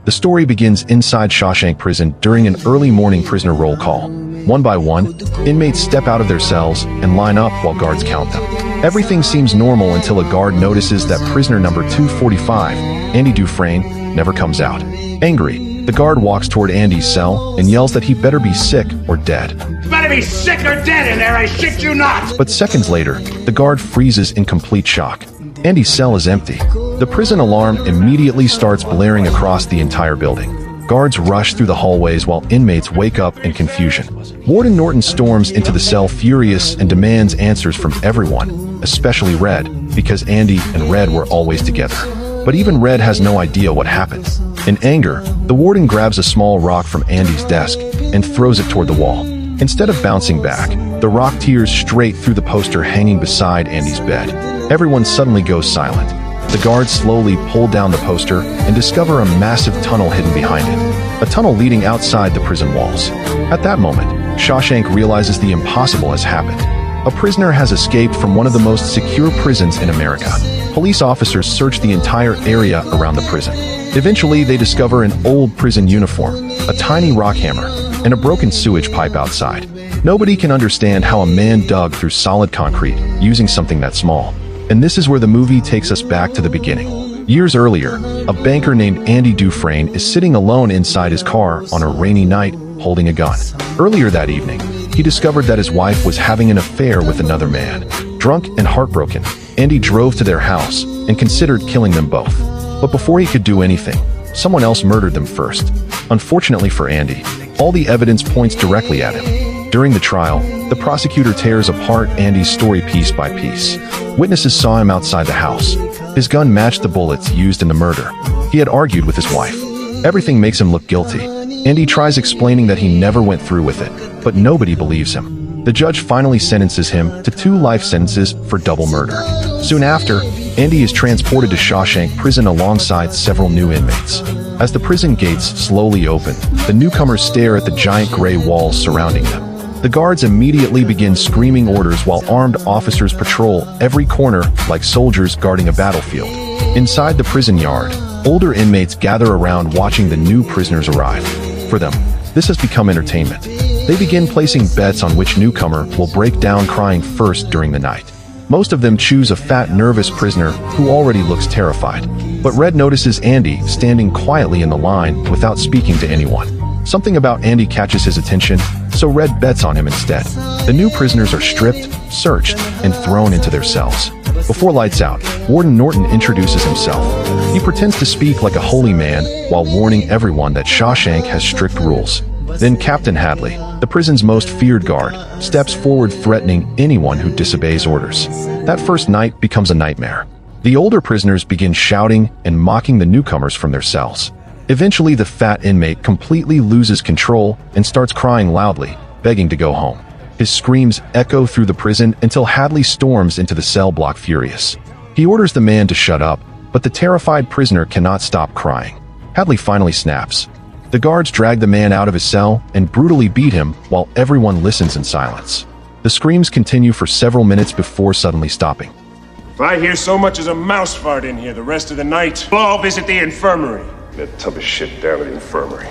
The story begins inside Shawshank Prison during an early morning prisoner roll call. One by one, inmates step out of their cells and line up while guards count them. Everything seems normal until a guard notices that prisoner number 245, Andy Dufresne, never comes out. Angry, the guard walks toward Andy's cell and yells that he better be sick or dead. You better be sick or dead in there, I shit you not! But seconds later, the guard freezes in complete shock. Andy's cell is empty. The prison alarm immediately starts blaring across the entire building. Guards rush through the hallways while inmates wake up in confusion. Warden Norton storms into the cell furious and demands answers from everyone, especially Red, because Andy and Red were always together. But even Red has no idea what happened. In anger, the warden grabs a small rock from Andy's desk and throws it toward the wall. Instead of bouncing back, the rock tears straight through the poster hanging beside Andy's bed. Everyone suddenly goes silent. The guards slowly pull down the poster and discover a massive tunnel hidden behind it, a tunnel leading outside the prison walls. At that moment, Shawshank realizes the impossible has happened. A prisoner has escaped from one of the most secure prisons in America. Police officers search the entire area around the prison. Eventually, they discover an old prison uniform, a tiny rock hammer, and a broken sewage pipe outside. Nobody can understand how a man dug through solid concrete using something that small. And this is where the movie takes us back to the beginning. Years earlier, a banker named Andy Dufresne is sitting alone inside his car on a rainy night, holding a gun. Earlier that evening, he discovered that his wife was having an affair with another man. Drunk and heartbroken, Andy drove to their house and considered killing them both. But before he could do anything, someone else murdered them first. Unfortunately for Andy, all the evidence points directly at him. During the trial, the prosecutor tears apart Andy's story piece by piece. Witnesses saw him outside the house. His gun matched the bullets used in the murder. He had argued with his wife. Everything makes him look guilty. Andy tries explaining that he never went through with it, but nobody believes him. The judge finally sentences him to 2 life sentences for double murder. Soon after, Andy is transported to Shawshank Prison alongside several new inmates. As the prison gates slowly open, the newcomers stare at the giant gray walls surrounding them. The guards immediately begin screaming orders while armed officers patrol every corner like soldiers guarding a battlefield. Inside the prison yard, older inmates gather around watching the new prisoners arrive. For them, this has become entertainment. They begin placing bets on which newcomer will break down crying first during the night. Most of them choose a fat, nervous prisoner who already looks terrified. But Red notices Andy standing quietly in the line without speaking to anyone. Something about Andy catches his attention, so Red bets on him instead. The new prisoners are stripped, searched, and thrown into their cells. Before lights out, Warden Norton introduces himself. He pretends to speak like a holy man while warning everyone that Shawshank has strict rules. Then Captain Hadley, the prison's most feared guard, steps forward threatening anyone who disobeys orders. That first night becomes a nightmare. The older prisoners begin shouting and mocking the newcomers from their cells. Eventually, the fat inmate completely loses control and starts crying loudly, begging to go home. His screams echo through the prison until Hadley storms into the cell block furious. He orders the man to shut up, but the terrified prisoner cannot stop crying. Hadley finally snaps. The guards drag the man out of his cell and brutally beat him while everyone listens in silence. The screams continue for several minutes before suddenly stopping. If I hear so much as a mouse fart in here the rest of the night, we'll all visit the infirmary. That tub of shit down at the infirmary.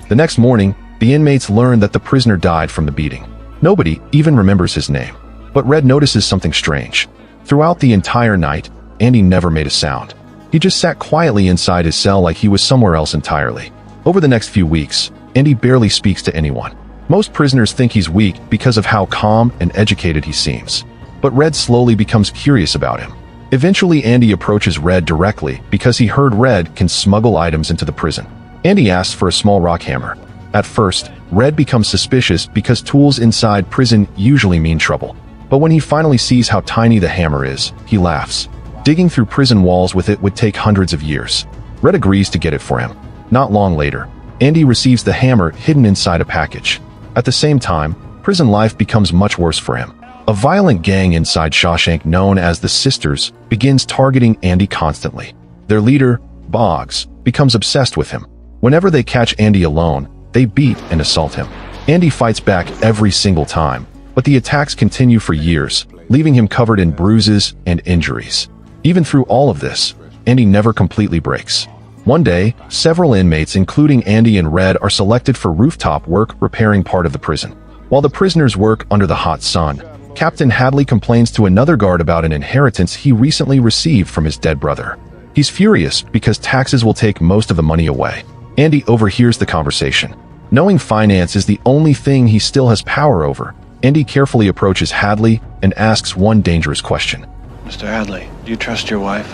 The next morning, the inmates learn that the prisoner died from the beating. Nobody even remembers his name. But Red notices something strange. Throughout the entire night, Andy never made a sound. He just sat quietly inside his cell like he was somewhere else entirely. Over the next few weeks, Andy barely speaks to anyone. Most prisoners think he's weak because of how calm and educated he seems. But Red slowly becomes curious about him. Eventually, Andy approaches Red directly because he heard Red can smuggle items into the prison. Andy asks for a small rock hammer. At first, Red becomes suspicious because tools inside prison usually mean trouble. But when he finally sees how tiny the hammer is, he laughs. Digging through prison walls with it would take hundreds of years. Red agrees to get it for him. Not long later, Andy receives the hammer hidden inside a package. At the same time, prison life becomes much worse for him. A violent gang inside Shawshank known as the Sisters begins targeting Andy constantly. Their leader, Boggs, becomes obsessed with him. Whenever they catch Andy alone, they beat and assault him. Andy fights back every single time, but the attacks continue for years, leaving him covered in bruises and injuries. Even through all of this, Andy never completely breaks. One day, several inmates, including Andy and Red, are selected for rooftop work repairing part of the prison. While the prisoners work under the hot sun, Captain Hadley complains to another guard about an inheritance he recently received from his dead brother. He's furious because taxes will take most of the money away. Andy overhears the conversation. Knowing finance is the only thing he still has power over, Andy carefully approaches Hadley and asks one dangerous question. Mr. Hadley, do you trust your wife?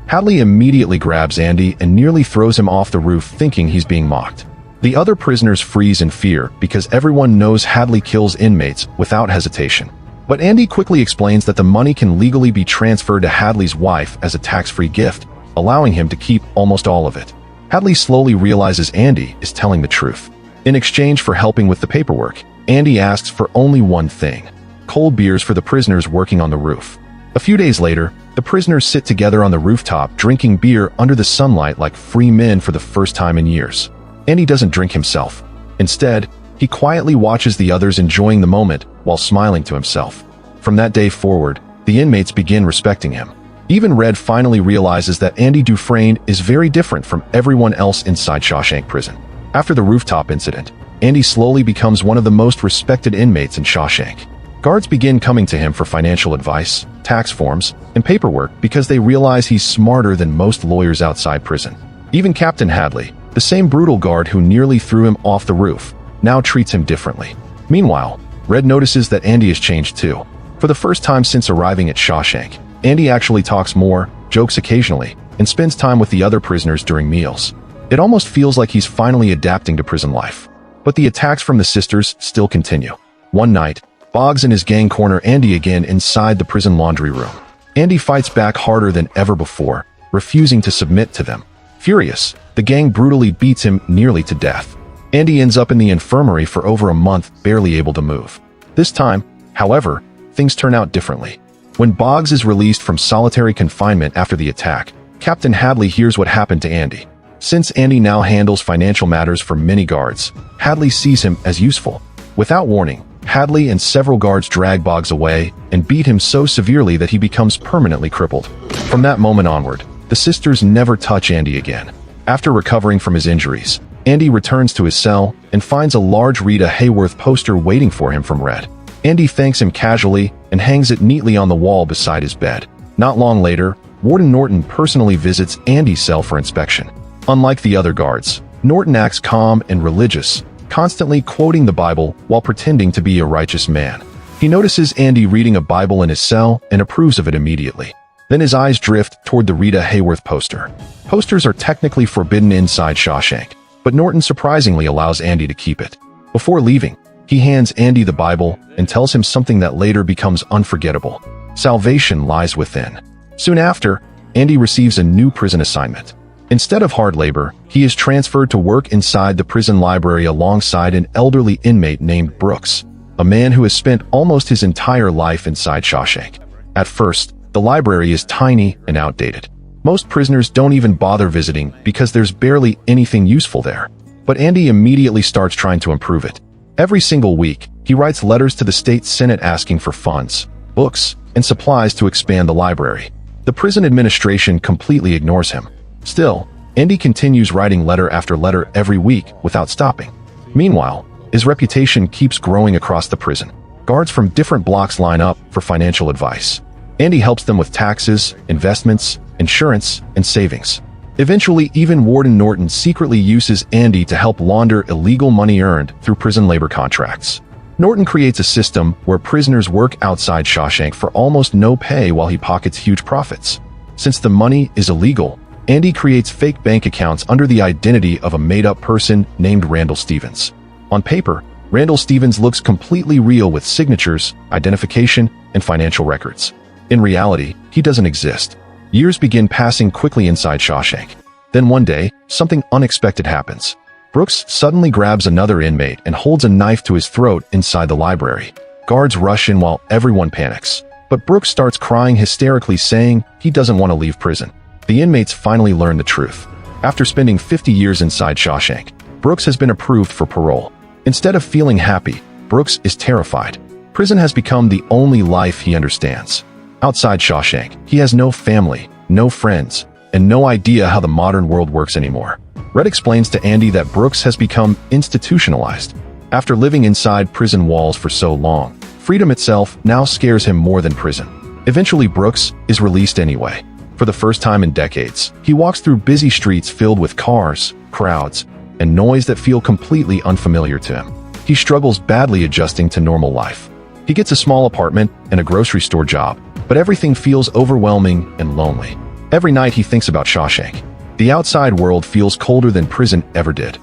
Hadley immediately grabs Andy and nearly throws him off the roof, thinking he's being mocked. The other prisoners freeze in fear because everyone knows Hadley kills inmates without hesitation. But Andy quickly explains that the money can legally be transferred to Hadley's wife as a tax-free gift, allowing him to keep almost all of it. Hadley slowly realizes Andy is telling the truth. In exchange for helping with the paperwork, Andy asks for only one thing: cold beers for the prisoners working on the roof. A few days later, the prisoners sit together on the rooftop drinking beer under the sunlight like free men for the first time in years. Andy doesn't drink himself. Instead, he quietly watches the others enjoying the moment while smiling to himself. From that day forward, the inmates begin respecting him. Even Red finally realizes that Andy Dufresne is very different from everyone else inside Shawshank Prison. After the rooftop incident, Andy slowly becomes one of the most respected inmates in Shawshank. Guards begin coming to him for financial advice, tax forms, and paperwork because they realize he's smarter than most lawyers outside prison. Even Captain Hadley, the same brutal guard who nearly threw him off the roof, now treats him differently. Meanwhile, Red notices that Andy has changed too. For the first time since arriving at Shawshank, Andy actually talks more, jokes occasionally, and spends time with the other prisoners during meals. It almost feels like he's finally adapting to prison life. But the attacks from the sisters still continue. One night, Boggs and his gang corner Andy again inside the prison laundry room. Andy fights back harder than ever before, refusing to submit to them. Furious, the gang brutally beats him nearly to death. Andy ends up in the infirmary for over a month, barely able to move. This time, however, things turn out differently. When Boggs is released from solitary confinement after the attack, Captain Hadley hears what happened to Andy. Since Andy now handles financial matters for many guards, Hadley sees him as useful. Without warning, Hadley and several guards drag Boggs away and beat him so severely that he becomes permanently crippled. From that moment onward, the sisters never touch Andy again. After recovering from his injuries, Andy returns to his cell and finds a large Rita Hayworth poster waiting for him from Red. Andy thanks him casually and hangs it neatly on the wall beside his bed. Not long later, Warden Norton personally visits Andy's cell for inspection. Unlike the other guards, Norton acts calm and religious, constantly quoting the Bible while pretending to be a righteous man. He notices Andy reading a Bible in his cell and approves of it immediately. Then his eyes drift toward the Rita Hayworth poster. Posters are technically forbidden inside Shawshank, but Norton surprisingly allows Andy to keep it. Before leaving, he hands Andy the Bible and tells him something that later becomes unforgettable. Salvation lies within. Soon after, Andy receives a new prison assignment. Instead of hard labor, he is transferred to work inside the prison library alongside an elderly inmate named Brooks, a man who has spent almost his entire life inside Shawshank. At first, the library is tiny and outdated. Most prisoners don't even bother visiting because there's barely anything useful there. But Andy immediately starts trying to improve it. Every single week, he writes letters to the state senate asking for funds, books, and supplies to expand the library. The prison administration completely ignores him. Still, Andy continues writing letter after letter every week without stopping. Meanwhile, his reputation keeps growing across the prison. Guards from different blocks line up for financial advice. Andy helps them with taxes, investments, insurance, and savings. Eventually, even Warden Norton secretly uses Andy to help launder illegal money earned through prison labor contracts. Norton creates a system where prisoners work outside Shawshank for almost no pay while he pockets huge profits. Since the money is illegal, Andy creates fake bank accounts under the identity of a made-up person named Randall Stevens. On paper, Randall Stevens looks completely real with signatures, identification, and financial records. In reality, he doesn't exist. Years begin passing quickly inside Shawshank. Then one day, something unexpected happens. Brooks suddenly grabs another inmate and holds a knife to his throat inside the library. Guards rush in while everyone panics. But Brooks starts crying hysterically, saying he doesn't want to leave prison. The inmates finally learn the truth. After spending 50 years inside Shawshank, Brooks has been approved for parole. Instead of feeling happy, Brooks is terrified. Prison has become the only life he understands. Outside Shawshank, he has no family, no friends, and no idea how the modern world works anymore. Red explains to Andy that Brooks has become institutionalized. After living inside prison walls for so long, freedom itself now scares him more than prison. Eventually, Brooks is released anyway. For the first time in decades, he walks through busy streets filled with cars, crowds, and noise that feel completely unfamiliar to him. He struggles badly adjusting to normal life. He gets a small apartment and a grocery store job, but everything feels overwhelming and lonely. Every night he thinks about Shawshank. The outside world feels colder than prison ever did.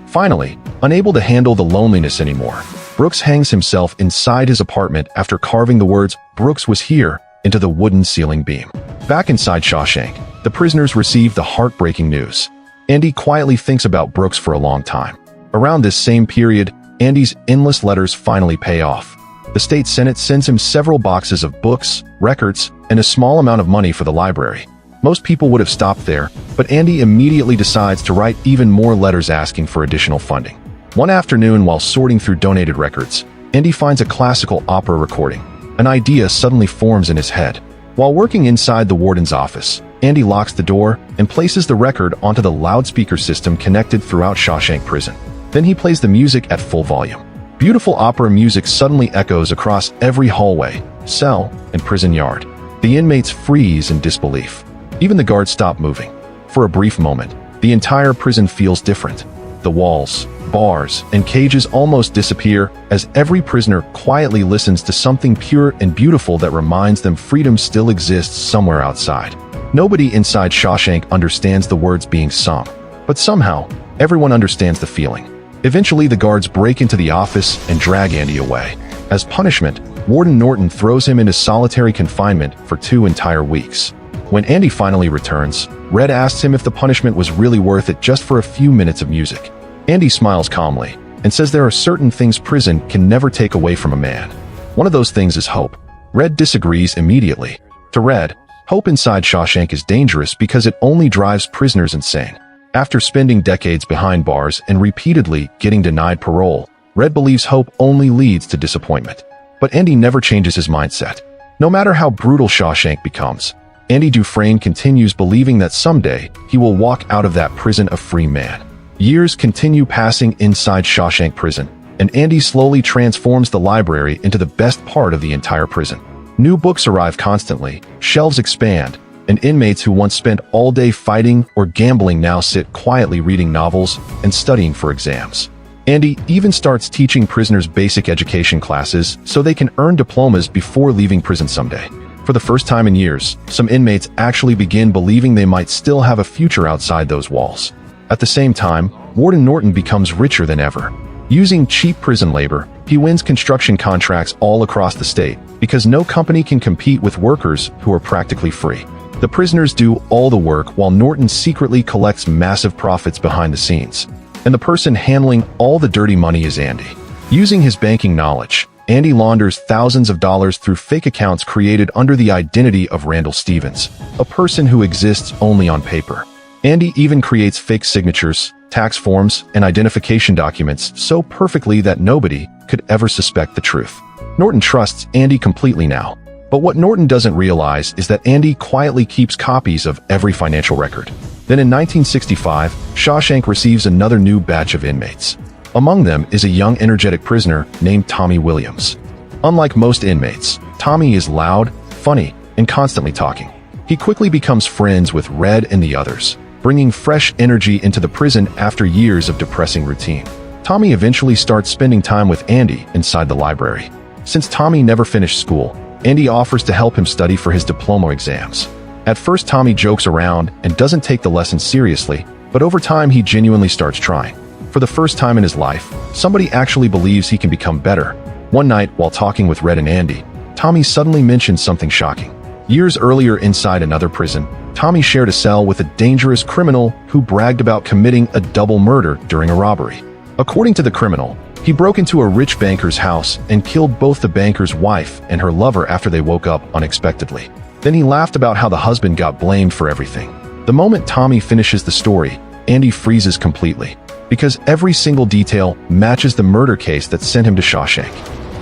Finally, unable to handle the loneliness anymore, Brooks hangs himself inside his apartment after carving the words "Brooks was here" into the wooden ceiling beam. Back inside Shawshank, the prisoners receive the heartbreaking news. Andy quietly thinks about Brooks for a long time. Around this same period, Andy's endless letters finally pay off. The state senate sends him several boxes of books, records, and a small amount of money for the library. Most people would have stopped there, but Andy immediately decides to write even more letters asking for additional funding. One afternoon, while sorting through donated records, Andy finds a classical opera recording. An idea suddenly forms in his head. While working inside the warden's office, Andy locks the door and places the record onto the loudspeaker system connected throughout Shawshank Prison. Then he plays the music at full volume. Beautiful opera music suddenly echoes across every hallway, cell, and prison yard. The inmates freeze in disbelief. Even the guards stop moving. For a brief moment, the entire prison feels different. The walls, bars, and cages almost disappear as every prisoner quietly listens to something pure and beautiful that reminds them freedom still exists somewhere outside. Nobody inside Shawshank understands the words being sung, but somehow, everyone understands the feeling. Eventually, the guards break into the office and drag Andy away. As punishment, Warden Norton throws him into solitary confinement for 2 entire weeks. When Andy finally returns, Red asks him if the punishment was really worth it just for a few minutes of music. Andy smiles calmly and says there are certain things prison can never take away from a man. One of those things is hope. Red disagrees immediately. To Red, hope inside Shawshank is dangerous because it only drives prisoners insane. After spending decades behind bars and repeatedly getting denied parole, Red believes hope only leads to disappointment. But Andy never changes his mindset. No matter how brutal Shawshank becomes, Andy Dufresne continues believing that someday he will walk out of that prison a free man. Years continue passing inside Shawshank Prison, and Andy slowly transforms the library into the best part of the entire prison. New books arrive constantly, shelves expand, and inmates who once spent all day fighting or gambling now sit quietly reading novels and studying for exams. Andy even starts teaching prisoners basic education classes so they can earn diplomas before leaving prison someday. For the first time in years, some inmates actually begin believing they might still have a future outside those walls. At the same time, Warden Norton becomes richer than ever. Using cheap prison labor, he wins construction contracts all across the state because no company can compete with workers who are practically free. The prisoners do all the work while Norton secretly collects massive profits behind the scenes. And the person handling all the dirty money is Andy. Using his banking knowledge, Andy launders thousands of dollars through fake accounts created under the identity of Randall Stevens, a person who exists only on paper. Andy even creates fake signatures, tax forms, and identification documents so perfectly that nobody could ever suspect the truth. Norton trusts Andy completely now. But what Norton doesn't realize is that Andy quietly keeps copies of every financial record. Then in 1965, Shawshank receives another new batch of inmates. Among them is a young, energetic prisoner named Tommy Williams. Unlike most inmates, Tommy is loud, funny, and constantly talking. He quickly becomes friends with Red and the others, bringing fresh energy into the prison after years of depressing routine. Tommy eventually starts spending time with Andy inside the library. Since Tommy never finished school, Andy offers to help him study for his diploma exams. At first, Tommy jokes around and doesn't take the lessons seriously, but over time he genuinely starts trying. For the first time in his life, somebody actually believes he can become better. One night, while talking with Red and Andy, Tommy suddenly mentions something shocking. Years earlier inside another prison, Tommy shared a cell with a dangerous criminal who bragged about committing a double murder during a robbery. According to the criminal, he broke into a rich banker's house and killed both the banker's wife and her lover after they woke up unexpectedly. Then he laughed about how the husband got blamed for everything. The moment Tommy finishes the story, Andy freezes completely, because every single detail matches the murder case that sent him to Shawshank.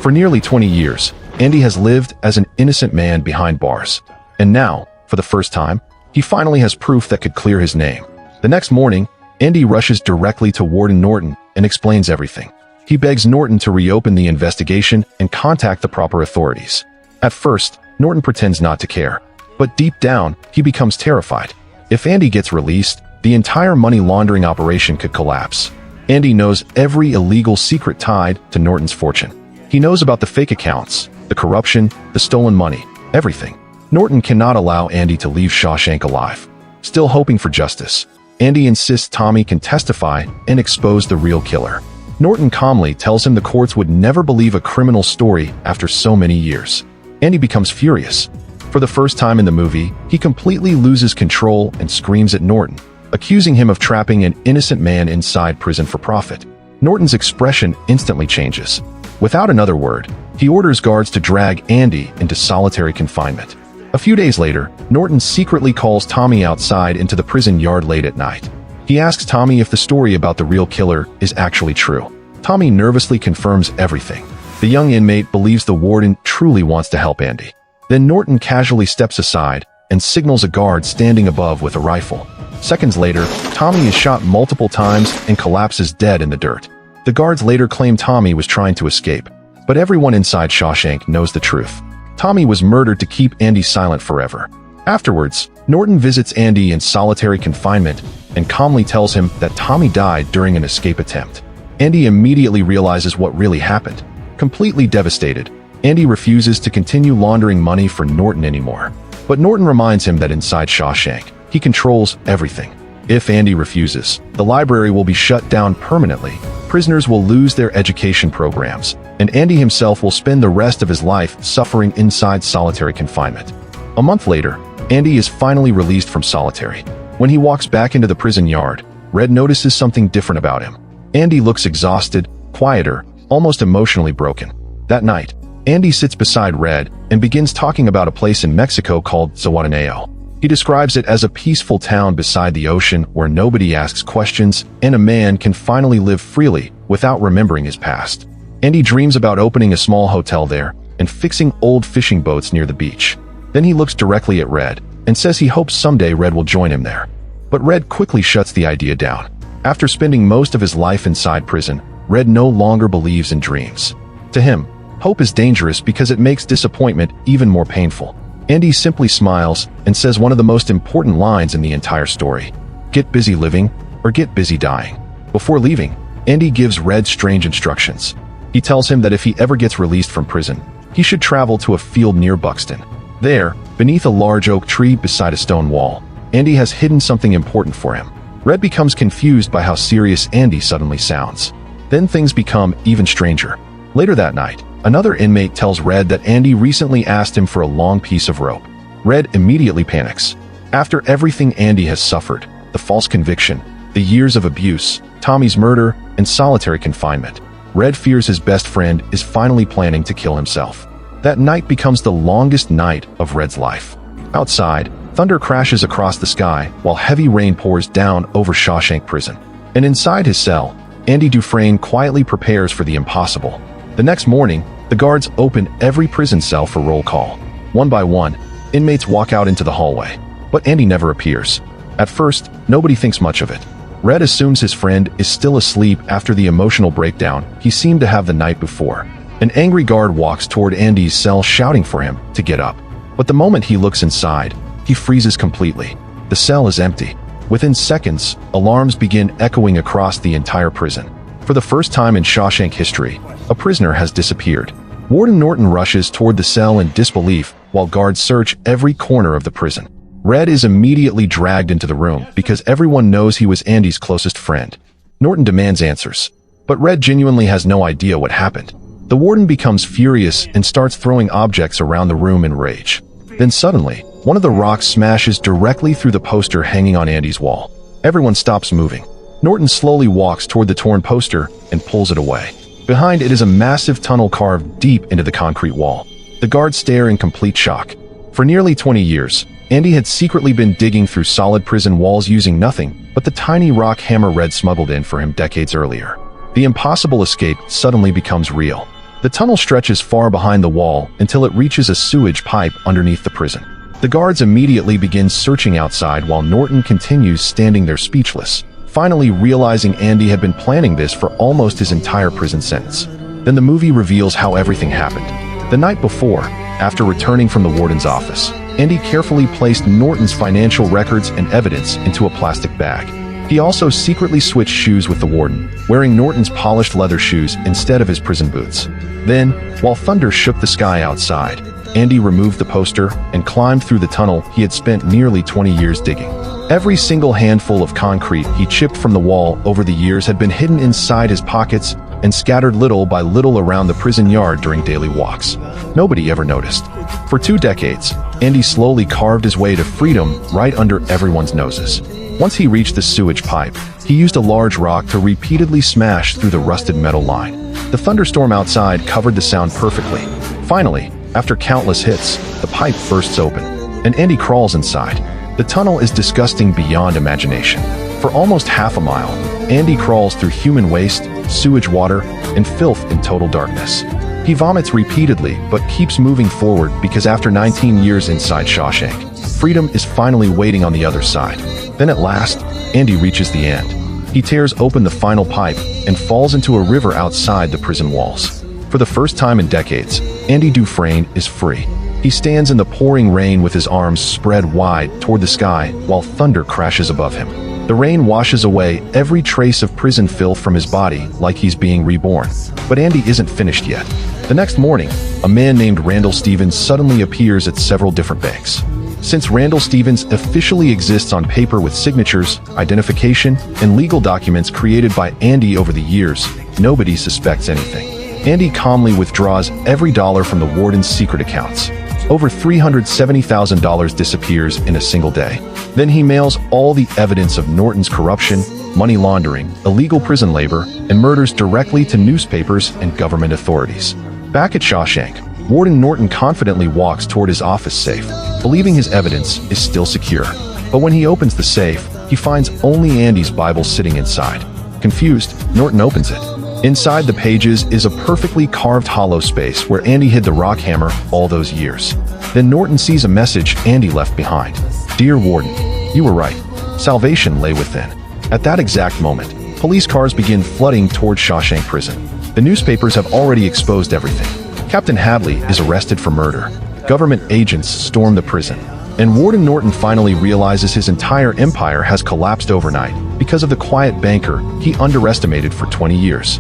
For nearly 20 years, Andy has lived as an innocent man behind bars. And now, for the first time, He finally has proof that could clear his name. The next morning, Andy rushes directly to Warden Norton and explains everything. He begs Norton to reopen the investigation and contact the proper authorities. At first, Norton pretends not to care, but deep down, he becomes terrified. If Andy gets released, the entire money laundering operation could collapse. Andy knows every illegal secret tied to Norton's fortune. He knows about the fake accounts, the corruption, the stolen money, everything. Norton cannot allow Andy to leave Shawshank alive. Still hoping for justice, Andy insists Tommy can testify and expose the real killer. Norton calmly tells him the courts would never believe a criminal story after so many years. Andy becomes furious. For the first time in the movie, he completely loses control and screams at Norton, accusing him of trapping an innocent man inside prison for profit. Norton's expression instantly changes. Without another word, he orders guards to drag Andy into solitary confinement. A few days later, Norton secretly calls Tommy outside into the prison yard late at night. He asks Tommy if the story about the real killer is actually true. Tommy nervously confirms everything. The young inmate believes the warden truly wants to help Andy. Then Norton casually steps aside and signals a guard standing above with a rifle. Seconds later, Tommy is shot multiple times and collapses dead in the dirt. The guards later claim Tommy was trying to escape, but everyone inside Shawshank knows the truth. Tommy was murdered to keep Andy silent forever. Afterwards, Norton visits Andy in solitary confinement and calmly tells him that Tommy died during an escape attempt. Andy immediately realizes what really happened. Completely devastated, Andy refuses to continue laundering money for Norton anymore. But Norton reminds him that inside Shawshank, he controls everything. If Andy refuses, the library will be shut down permanently, prisoners will lose their education programs, and Andy himself will spend the rest of his life suffering inside solitary confinement. A month later, Andy is finally released from solitary. When he walks back into the prison yard, Red notices something different about him. Andy looks exhausted, quieter, almost emotionally broken. That night, Andy sits beside Red and begins talking about a place in Mexico called Zaguataneo. He describes it as a peaceful town beside the ocean where nobody asks questions and a man can finally live freely without remembering his past. Andy dreams about opening a small hotel there and fixing old fishing boats near the beach. Then he looks directly at Red and says he hopes someday Red will join him there. But Red quickly shuts the idea down. After spending most of his life inside prison, Red no longer believes in dreams. To him, hope is dangerous because it makes disappointment even more painful. Andy simply smiles and says one of the most important lines in the entire story: "Get busy living or get busy dying." Before leaving, Andy gives Red strange instructions. He tells him that if he ever gets released from prison, he should travel to a field near Buxton. There, beneath a large oak tree beside a stone wall, Andy has hidden something important for him. Red becomes confused by how serious Andy suddenly sounds. Then things become even stranger. Later that night, another inmate tells Red that Andy recently asked him for a long piece of rope. Red immediately panics. After everything Andy has suffered, the false conviction, the years of abuse, Tommy's murder, and solitary confinement, Red fears his best friend is finally planning to kill himself. That night becomes the longest night of Red's life. Outside, thunder crashes across the sky while heavy rain pours down over Shawshank Prison. And inside his cell, Andy Dufresne quietly prepares for the impossible. The next morning, the guards open every prison cell for roll call. One by one, inmates walk out into the hallway. But Andy never appears. At first, nobody thinks much of it. Red assumes his friend is still asleep after the emotional breakdown he seemed to have the night before. An angry guard walks toward Andy's cell shouting for him to get up. But the moment he looks inside, he freezes completely. The cell is empty. Within seconds, alarms begin echoing across the entire prison. For the first time in Shawshank history, a prisoner has disappeared. Warden Norton rushes toward the cell in disbelief while guards search every corner of the prison. Red is immediately dragged into the room because everyone knows he was Andy's closest friend. Norton demands answers, but Red genuinely has no idea what happened. The warden becomes furious and starts throwing objects around the room in rage. Then suddenly, one of the rocks smashes directly through the poster hanging on Andy's wall. Everyone stops moving. Norton slowly walks toward the torn poster and pulls it away. Behind it is a massive tunnel carved deep into the concrete wall. The guards stare in complete shock. For nearly 20 years, Andy had secretly been digging through solid prison walls using nothing but the tiny rock hammer Red smuggled in for him decades earlier. The impossible escape suddenly becomes real. The tunnel stretches far behind the wall until it reaches a sewage pipe underneath the prison. The guards immediately begin searching outside while Norton continues standing there speechless, finally realizing Andy had been planning this for almost his entire prison sentence. Then the movie reveals how everything happened. The night before, after returning from the warden's office, Andy carefully placed Norton's financial records and evidence into a plastic bag. He also secretly switched shoes with the warden, wearing Norton's polished leather shoes instead of his prison boots. Then, while thunder shook the sky outside, Andy removed the poster and climbed through the tunnel he had spent nearly 20 years digging. Every single handful of concrete he chipped from the wall over the years had been hidden inside his pockets and scattered little by little around the prison yard during daily walks. Nobody ever noticed. For 2 decades, Andy slowly carved his way to freedom right under everyone's noses. Once he reached the sewage pipe, he used a large rock to repeatedly smash through the rusted metal line. The thunderstorm outside covered the sound perfectly. Finally, after countless hits, the pipe bursts open, and Andy crawls inside. The tunnel is disgusting beyond imagination. For almost half a mile, Andy crawls through human waste, sewage water, and filth in total darkness. He vomits repeatedly but keeps moving forward because after 19 years inside Shawshank, freedom is finally waiting on the other side. Then at last, Andy reaches the end. He tears open the final pipe and falls into a river outside the prison walls. For the first time in decades, Andy Dufresne is free. He stands in the pouring rain with his arms spread wide toward the sky while thunder crashes above him. The rain washes away every trace of prison filth from his body like he's being reborn. But Andy isn't finished yet. The next morning, a man named Randall Stevens suddenly appears at several different banks. Since Randall Stevens officially exists on paper with signatures, identification, and legal documents created by Andy over the years, nobody suspects anything. Andy calmly withdraws every dollar from the warden's secret accounts. Over $370,000 disappears in a single day. Then he mails all the evidence of Norton's corruption, money laundering, illegal prison labor, and murders directly to newspapers and government authorities. Back at Shawshank, Warden Norton confidently walks toward his office safe, believing his evidence is still secure. But when he opens the safe, he finds only Andy's Bible sitting inside. Confused, Norton opens it. Inside the pages is a perfectly carved hollow space where Andy hid the rock hammer all those years. Then Norton sees a message Andy left behind. "Dear Warden, you were right. Salvation lay within." At that exact moment, police cars begin flooding toward Shawshank Prison. The newspapers have already exposed everything. Captain Hadley is arrested for murder. Government agents storm the prison. And Warden Norton finally realizes his entire empire has collapsed overnight because of the quiet banker he underestimated for 20 years.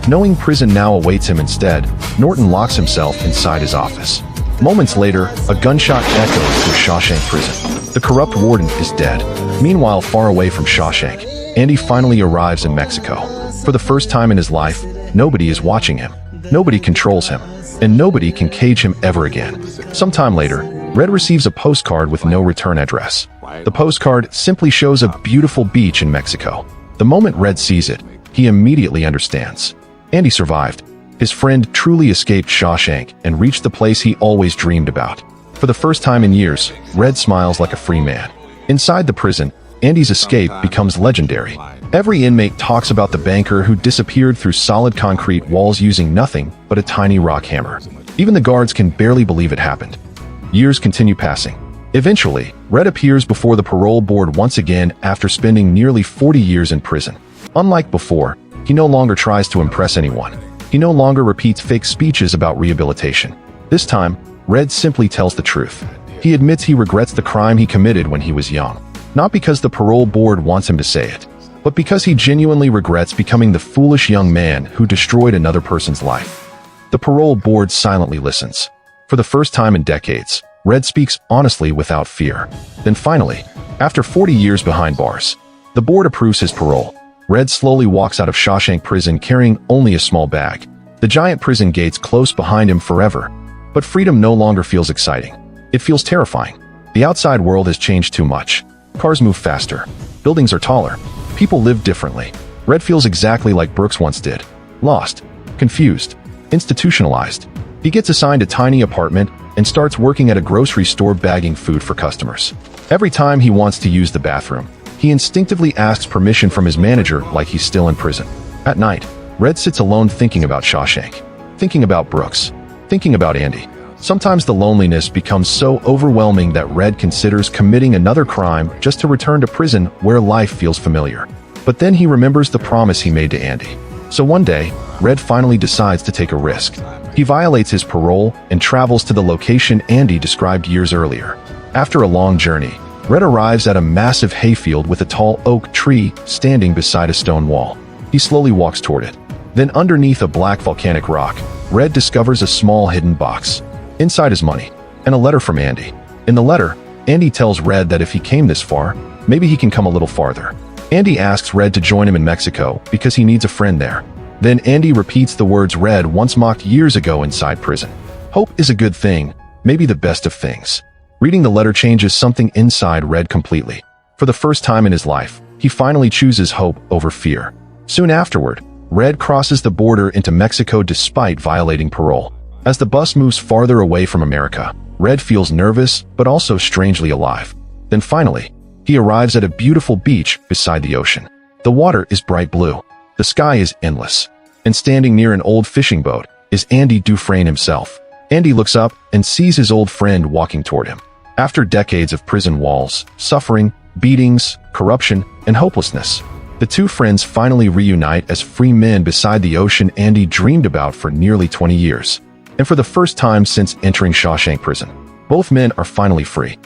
Knowing prison now awaits him instead, Norton locks himself inside his office. Moments later, a gunshot echoes through Shawshank Prison. The corrupt warden is dead. Meanwhile, far away from Shawshank, Andy finally arrives in Mexico. For the first time in his life, nobody is watching him. Nobody controls him. And nobody can cage him ever again. Sometime later, Red receives a postcard with no return address. The postcard simply shows a beautiful beach in Mexico. The moment Red sees it, he immediately understands. Andy survived. His friend truly escaped Shawshank and reached the place he always dreamed about. For the first time in years, Red smiles like a free man. Inside the prison, Andy's escape becomes legendary. Every inmate talks about the banker who disappeared through solid concrete walls using nothing but a tiny rock hammer. Even the guards can barely believe it happened. Years continue passing. Eventually, Red appears before the parole board once again after spending nearly 40 years in prison. Unlike before, he no longer tries to impress anyone. He no longer repeats fake speeches about rehabilitation. This time, Red simply tells the truth. He admits he regrets the crime he committed when he was young. Not because the parole board wants him to say it, but because he genuinely regrets becoming the foolish young man who destroyed another person's life. The parole board silently listens. For the first time in decades, Red speaks honestly without fear. Then finally, after 40 years behind bars, the board approves his parole. Red slowly walks out of Shawshank Prison carrying only a small bag. The giant prison gates close behind him forever. But freedom no longer feels exciting. It feels terrifying. The outside world has changed too much. Cars move faster. Buildings are taller. People live differently. Red feels exactly like Brooks once did. Lost. Confused. Institutionalized. He gets assigned a tiny apartment and starts working at a grocery store bagging food for customers. Every time he wants to use the bathroom, he instinctively asks permission from his manager like he's still in prison. At night, Red sits alone thinking about Shawshank, thinking about Brooks, thinking about Andy. Sometimes the loneliness becomes so overwhelming that Red considers committing another crime just to return to prison where life feels familiar. But then he remembers the promise he made to Andy. So one day, Red finally decides to take a risk. He violates his parole and travels to the location Andy described years earlier. After a long journey, Red arrives at a massive hayfield with a tall oak tree standing beside a stone wall. He slowly walks toward it. Then underneath a black volcanic rock, Red discovers a small hidden box. Inside is money, and a letter from Andy. In the letter, Andy tells Red that if he came this far, maybe he can come a little farther. Andy asks Red to join him in Mexico because he needs a friend there. Then Andy repeats the words Red once mocked years ago inside prison. Hope is a good thing, maybe the best of things. Reading the letter changes something inside Red completely. For the first time in his life, he finally chooses hope over fear. Soon afterward, Red crosses the border into Mexico despite violating parole. As the bus moves farther away from America, Red feels nervous but also strangely alive. Then finally, he arrives at a beautiful beach beside the ocean. The water is bright blue. The sky is endless. And standing near an old fishing boat is Andy Dufresne himself. Andy looks up and sees his old friend walking toward him. After decades of prison walls, suffering, beatings, corruption, and hopelessness, the two friends finally reunite as free men beside the ocean Andy dreamed about for nearly 20 years. And for the first time since entering Shawshank prison, both men are finally free.